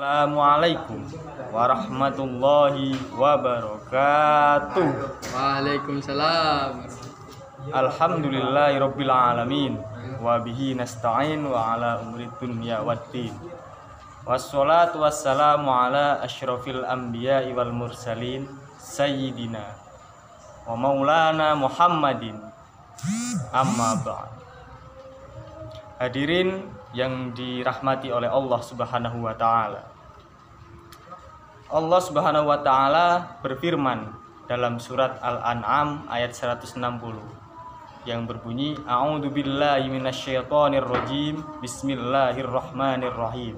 Assalamualaikum warahmatullahi wabarakatuh. Waalaikumsalam. Alhamdulillahirabbil alamin wa bihi nasta'in wa ala umuri dunya waddin. Wassalatu wassalamu ala asyrafil anbiya'i wal mursalin sayyidina wa maulana Muhammadin. Amma ba'd. Hadirin yang dirahmati oleh Allah Subhanahu wa taala. Allah Subhanahu wa taala berfirman dalam surat Al-An'am ayat 160 yang berbunyi A'udzubillahi minasyaitonir rajim. Bismillahirrahmanirrahim.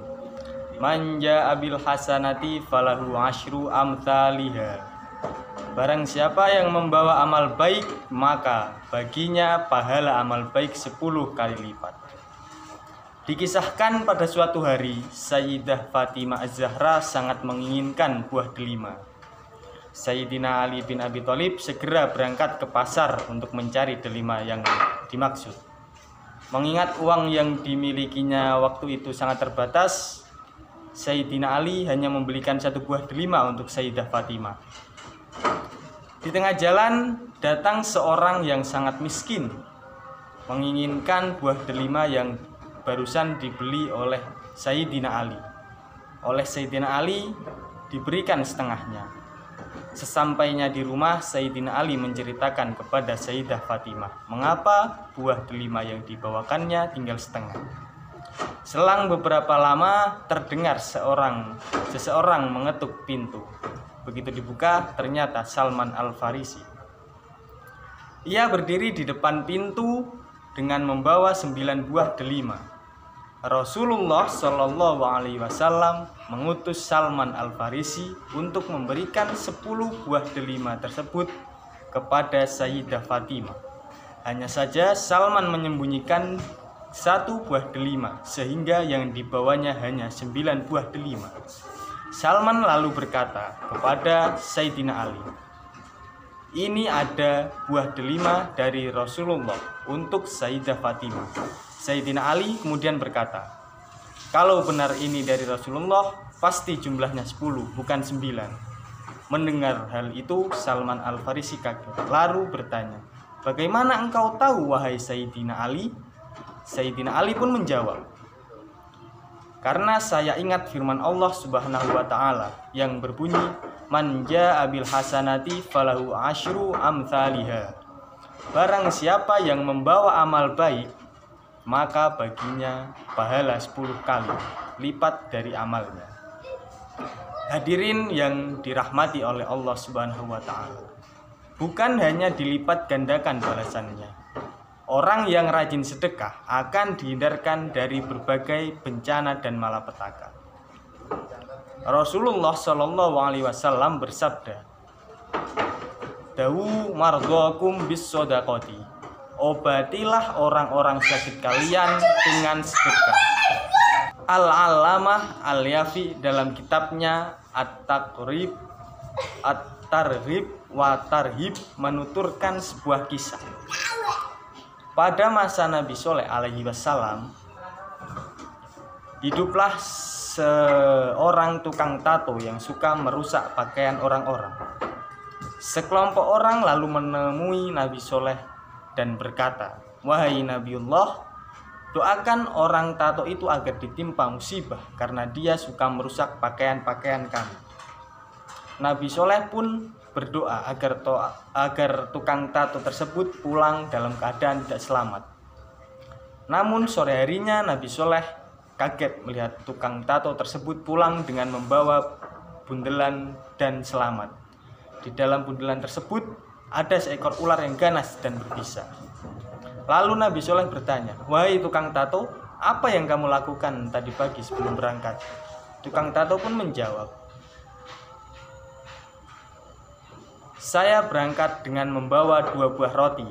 Man jaa'a bil hasanati falahu asyru amsalihha. Barang siapa yang membawa amal baik, maka baginya pahala amal baik 10 kali lipat. Dikisahkan pada suatu hari, Sayyidah Fatimah Az-Zahra sangat menginginkan buah delima. Sayyidina Ali bin Abi Thalib segera berangkat ke pasar untuk mencari delima yang dimaksud. Mengingat uang yang dimilikinya waktu itu sangat terbatas, Sayyidina Ali hanya membelikan satu buah delima untuk Sayyidah Fatimah. Di tengah jalan datang seorang yang sangat miskin, menginginkan buah delima yang barusan dibeli oleh Sayyidina Ali. Oleh Sayyidina Ali diberikan setengahnya. Sesampainya di rumah, Sayyidina Ali menceritakan kepada Sayyidah Fatimah mengapa buah delima yang dibawakannya tinggal setengah. Selang beberapa lama terdengar seseorang mengetuk pintu. Begitu dibuka, ternyata Salman Al-Farisi. Ia berdiri di depan pintu dengan membawa 9 buah delima. Rasulullah Shallallahu Alaihi Wasallam mengutus Salman Al-Farisi untuk memberikan 10 buah delima tersebut kepada Sayyidah Fatimah. Hanya saja Salman menyembunyikan 1 buah delima sehingga yang dibawanya hanya 9 buah delima. Salman lalu berkata kepada Sayyidina Ali, "Ini ada buah delima dari Rasulullah untuk Sayyidah Fatimah." Sayyidina Ali kemudian berkata, "Kalau benar ini dari Rasulullah, pasti jumlahnya 10, bukan 9. Mendengar hal itu, Salman Al-Farisi kaget, lalu bertanya, "Bagaimana engkau tahu, wahai Sayyidina Ali?" Sayyidina Ali pun menjawab, "Karena saya ingat firman Allah Subhanahu wa taala yang berbunyi, Man jaa'a bil hasanati falahu asyru amsalihha. Barang siapa yang membawa amal baik, maka baginya pahala 10 kali lipat dari amalnya." Hadirin yang dirahmati oleh Allah Subhanahu wa taala, bukan hanya dilipat gandakan balasannya. Orang yang rajin sedekah akan dihindarkan dari berbagai bencana dan malapetaka. Rasulullah Shallallahu Alaihi Wasallam bersabda, "Dawu mardhakum bis shadaqati." Obatilah orang-orang sakit kalian dengan sedekah. Al-Allamah Al-Yafi dalam kitabnya At-Targhib wa Tarhib menuturkan sebuah kisah. Pada masa Nabi Shallallahu Alaihi Wasallam, hiduplah seorang tukang tato yang suka merusak pakaian orang-orang. Sekelompok orang lalu menemui Nabi Shallallahu dan berkata, "Wahai Nabiullah, doakan orang tato itu agar ditimpa musibah karena dia suka merusak pakaian-pakaian kami." Nabi Soleh pun berdoa agar tukang tato tersebut pulang dalam keadaan tidak selamat. Namun sore harinya Nabi Soleh kaget melihat tukang tato tersebut pulang dengan membawa bundelan dan selamat. Di dalam bundelan tersebut ada seekor ular yang ganas dan berbisa. Lalu Nabi Shallallahu bertanya, "Wahai tukang tato, apa yang kamu lakukan tadi pagi sebelum berangkat?" Tukang tato pun menjawab, "Saya berangkat dengan membawa 2 buah roti.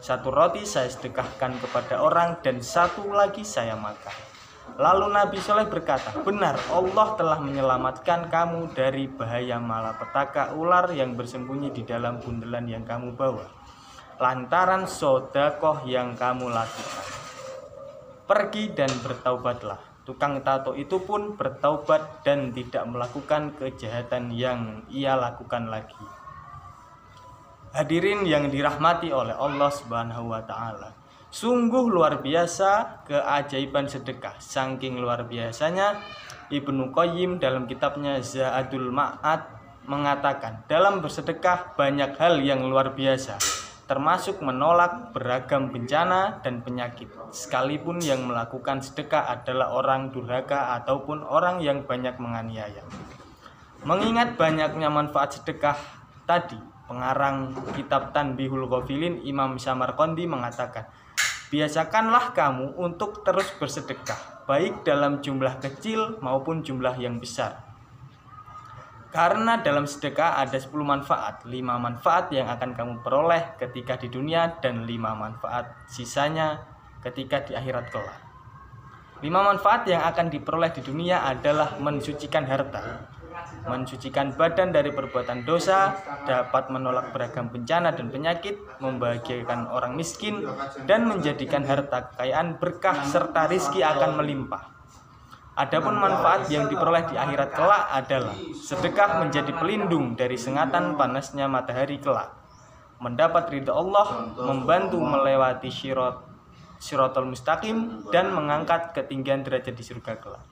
1 roti saya sedekahkan kepada orang dan 1 lagi saya makan." Lalu Nabi Shallallahu berkata, "Benar, Allah telah menyelamatkan kamu dari bahaya malapetaka ular yang bersembunyi di dalam bundelan yang kamu bawa, lantaran sedekah yang kamu lakukan. Pergi dan bertaubatlah. Tukang tato itu pun bertaubat dan tidak melakukan kejahatan yang ia lakukan lagi. Hadirin yang dirahmati oleh Allah Subhanahu wa taala. Sungguh luar biasa keajaiban sedekah. Saking luar biasanya, Ibnu Qayyim dalam kitabnya Zadul Ma'ad mengatakan, dalam bersedekah banyak hal yang luar biasa, termasuk menolak beragam bencana dan penyakit. Sekalipun yang melakukan sedekah adalah orang durhaka ataupun orang yang banyak menganiaya. Mengingat banyaknya manfaat sedekah tadi, pengarang kitab Tanbihul Ghafilin Imam Samarqandi mengatakan, biasakanlah kamu untuk terus bersedekah, baik dalam jumlah kecil maupun jumlah yang besar. Karena dalam sedekah ada 10 manfaat, 5 manfaat yang akan kamu peroleh ketika di dunia dan 5 manfaat sisanya ketika di akhirat kelak. 5 manfaat yang akan diperoleh di dunia adalah mensucikan harta, mensucikan badan dari perbuatan dosa, dapat menolak beragam bencana dan penyakit, membahagiakan orang miskin, dan menjadikan harta kekayaan berkah serta rizki akan melimpah. Adapun manfaat yang diperoleh di akhirat kelak adalah sedekah menjadi pelindung dari sengatan panasnya matahari kelak, mendapat ridha Allah, membantu melewati Shiratal Mustaqim, dan mengangkat ketinggian derajat di surga kelak.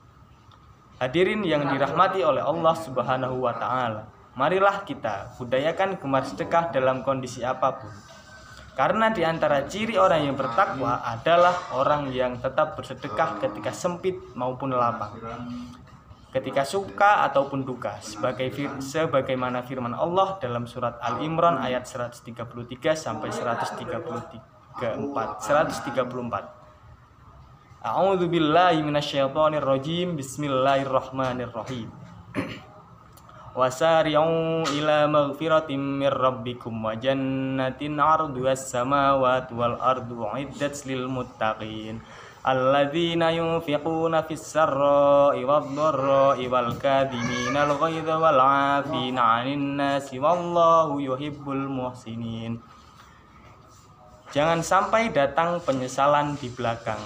Hadirin yang dirahmati oleh Allah Subhanahu wa taala, marilah kita budayakan gemar sedekah dalam kondisi apapun. Karena di antara ciri orang yang bertakwa adalah orang yang tetap bersedekah ketika sempit maupun lapang, ketika suka ataupun duka, sebagaimana firman Allah dalam surat Al-Imran ayat 133 sampai 134. A'udzu billahi minasyaitonir rajim. Bismillahirrahmanirrahim. Wasari'u ila maghfiratin mir rabbikum wa jannatin 'arduhas samawati wal ardu 'iddat lil muttaqin alladzina yunfiquna fis sarra'i wad dharra'i wal kadhiminal ghaidha wal 'afina 'anil nasi wallahu yuhibbul muhsinin. Jangan sampai datang penyesalan di belakang,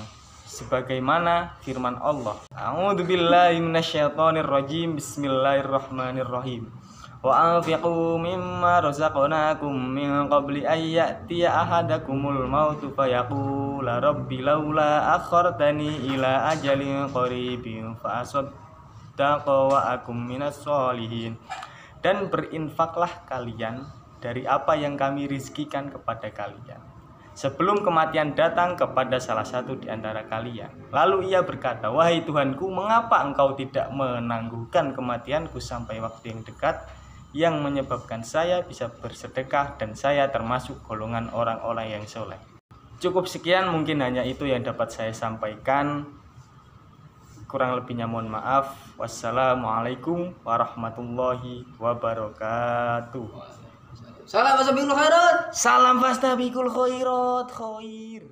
sebagaimana firman Allah. A'udzu billahi minasyaitonir rajim. Bismillahirrahmanirrahim. Wa anfiqu mimma razaqnakum min qabli an ya'tiya ahadakumul mautu fayaqula rabbi laula akhartani ila ajalin qaribin fa asaddaqa wa akum minas sholihin. Dan berinfaklah kalian dari apa yang kami rizkikan kepada kalian sebelum kematian datang kepada salah satu di antara kalian. Lalu ia berkata, wahai Tuhanku, mengapa engkau tidak menangguhkan kematianku sampai waktu yang dekat, yang menyebabkan saya bisa bersedekah dan saya termasuk golongan orang-orang yang soleh. Cukup sekian, mungkin hanya itu yang dapat saya sampaikan. Kurang lebihnya mohon maaf. Wassalamualaikum warahmatullahi wabarakatuh. Salam fastabiqul khairat. Salam fastabiqul khairat. Khair.